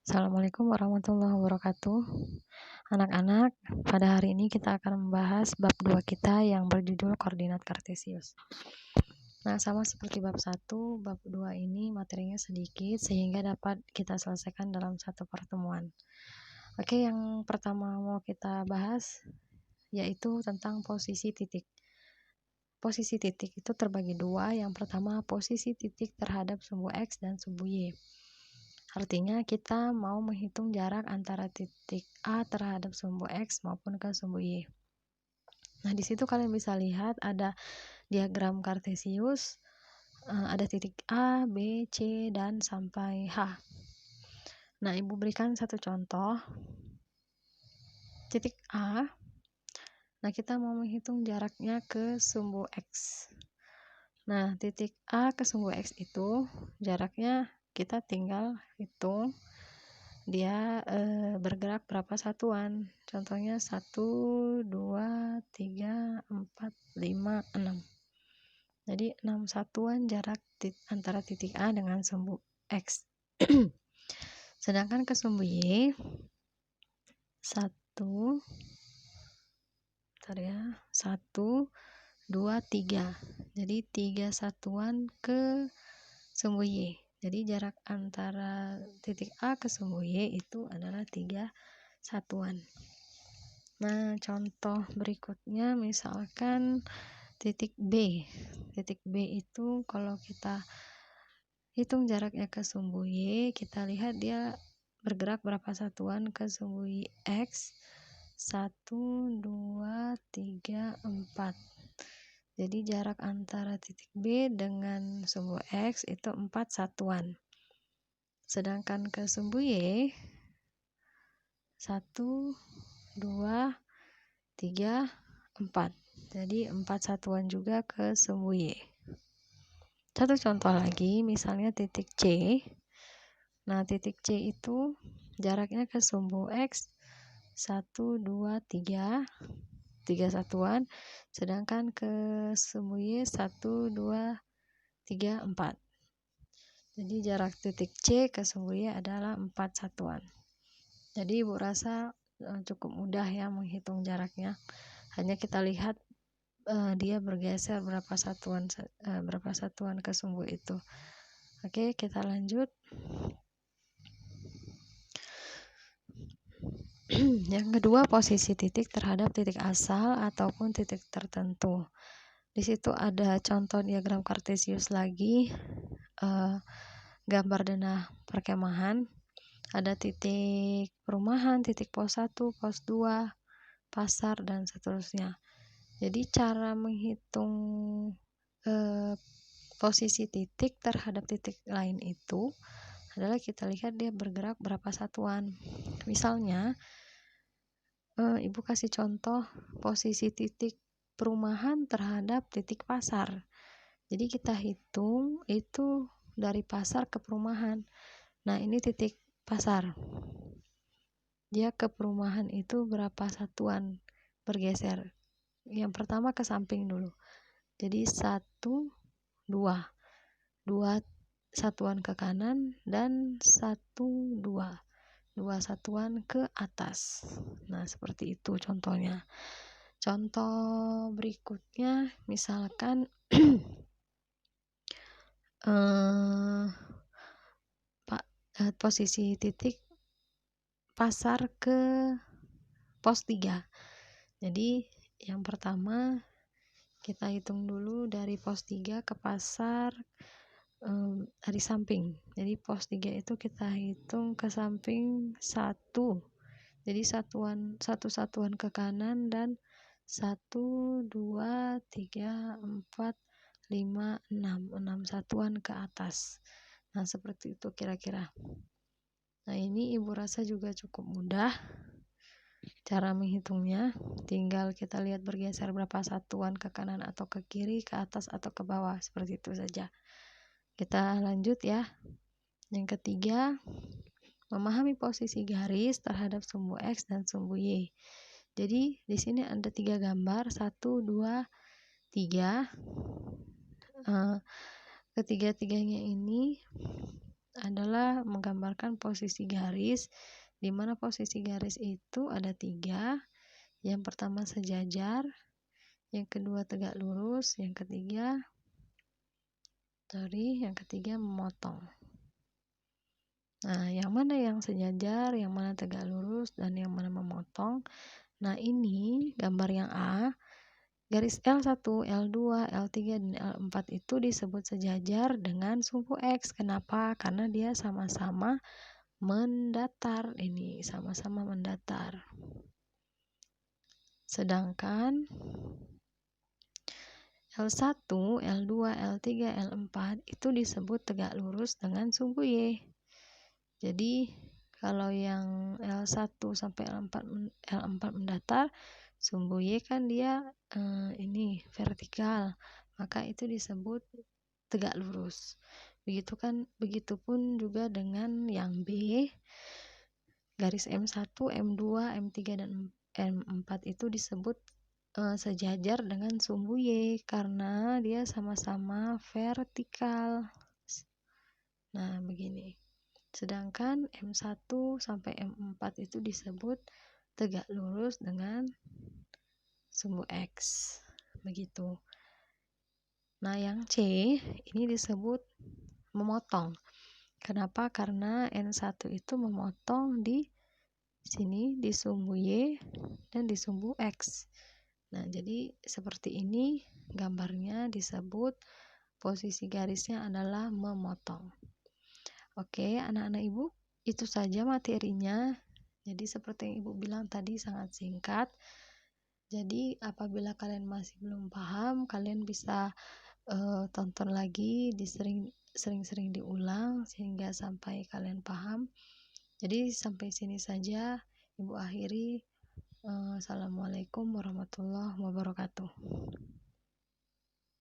Assalamualaikum warahmatullahi wabarakatuh. Anak-anak, pada hari ini kita akan membahas bab 2 kita yang berjudul koordinat kartesius. Nah, sama seperti bab 1, bab 2 ini materinya sedikit sehingga dapat kita selesaikan dalam satu pertemuan. Oke, yang pertama mau kita bahas yaitu tentang posisi titik. Posisi titik itu terbagi dua. Yang pertama, posisi titik terhadap sumbu X dan sumbu Y. Artinya kita mau menghitung jarak antara titik A terhadap sumbu X maupun ke sumbu Y. Nah, di situ kalian bisa lihat ada diagram kartesius, ada titik A, B, C, dan sampai H. Nah, Ibu berikan satu contoh. Titik A. Nah, kita mau menghitung jaraknya ke sumbu X. Nah, titik A ke sumbu X itu jaraknya kita tinggal hitung dia bergerak berapa satuan. Contohnya 1, 2, 3, 4, 5, 6. Jadi 6 satuan jarak antara titik A dengan sumbu X. Sedangkan ke sumbu Y 1, 2, 3. Jadi 3 satuan ke sumbu Y. Jadi jarak antara titik A ke sumbu Y itu adalah 3 satuan. Nah, contoh berikutnya misalkan titik B. Titik B itu kalau kita hitung jaraknya ke sumbu Y, kita lihat dia bergerak berapa satuan ke sumbu Y X. 1, 2, 3, 4. Jadi jarak antara titik B dengan sumbu X itu 4 satuan. Sedangkan ke sumbu Y 1, 2, 3, 4. Jadi 4 satuan juga ke sumbu Y. Satu contoh lagi, misalnya titik C. Nah, titik C itu jaraknya ke sumbu X 1, 2, 3. 3 satuan. Sedangkan ke sumbu Y 1, 2, 3, 4. Jadi jarak titik C ke sumbu Y adalah 4 satuan. Jadi Ibu rasa cukup mudah ya menghitung jaraknya. Hanya kita lihat dia bergeser berapa satuan ke sumbu itu. Oke, kita lanjut. Yang kedua, posisi titik terhadap titik asal ataupun titik tertentu. Di situ ada contoh diagram kartesius lagi, gambar denah perkemahan. Ada titik perumahan, titik pos 1, pos 2, pasar, dan seterusnya. Jadi cara menghitung posisi titik terhadap titik lain itu adalah kita lihat dia bergerak berapa satuan. Misalnya, Ibu kasih contoh posisi titik perumahan terhadap titik pasar. Jadi kita hitung itu dari pasar ke perumahan. Nah, ini titik pasar. Dia ke perumahan itu berapa satuan bergeser. Yang pertama ke samping dulu. Jadi 1, 2. 2 satuan ke kanan dan 1, 2. 2 satuan ke atas. Nah, seperti itu contohnya. Contoh berikutnya misalkan posisi titik pasar ke pos 3. Jadi yang pertama kita hitung dulu dari pos 3 ke pasar dari samping. Jadi pos 3 itu kita hitung ke samping 1. Jadi satu satuan ke kanan dan 1, 2, 3, 4, 5, 6. 6 satuan ke atas. Nah, seperti itu kira-kira. Nah, ini Ibu rasa juga cukup mudah cara menghitungnya. Tinggal kita lihat bergeser berapa satuan ke kanan atau ke kiri, ke atas atau ke bawah. Seperti itu saja. Kita lanjut ya. Yang ketiga, memahami posisi garis terhadap sumbu X dan sumbu Y. Jadi di sini ada 3 gambar, 1, 2, 3. Ketiga-tiganya ini adalah menggambarkan posisi garis, di mana posisi garis itu ada 3. Yang pertama sejajar, yang kedua tegak lurus, yang ketiga memotong. Nah, yang mana yang sejajar, yang mana tegak lurus, dan yang mana memotong. Nah, ini gambar yang A, garis L1, L2, L3, dan L4 itu disebut sejajar dengan sumbu X. Kenapa? Karena dia sama-sama mendatar. Ini sama-sama mendatar. Sedangkan L1, L2, L3, L4 itu disebut tegak lurus dengan sumbu Y. Jadi kalau yang L1 sampai L4 mendatar, sumbu Y kan dia ini vertikal, maka itu disebut tegak lurus. Begitupun juga dengan yang B, garis M1, M2, M3, dan M4 itu disebut sejajar dengan sumbu Y karena dia sama-sama vertikal. Nah, begini. Sedangkan M1 sampai M4 itu disebut tegak lurus dengan sumbu X. Begitu. Nah, yang C ini disebut memotong. Kenapa? Karena N1 itu memotong di sini di sumbu Y dan di sumbu X. Nah, jadi seperti ini gambarnya disebut posisi garisnya adalah memotong. Oke, anak-anak Ibu, itu saja materinya. Jadi seperti yang Ibu bilang tadi sangat singkat. Jadi apabila kalian masih belum paham, kalian bisa tonton lagi, sering-sering diulang sehingga sampai kalian paham. Jadi sampai sini saja Ibu akhiri. Assalamualaikum warahmatullahi wabarakatuh.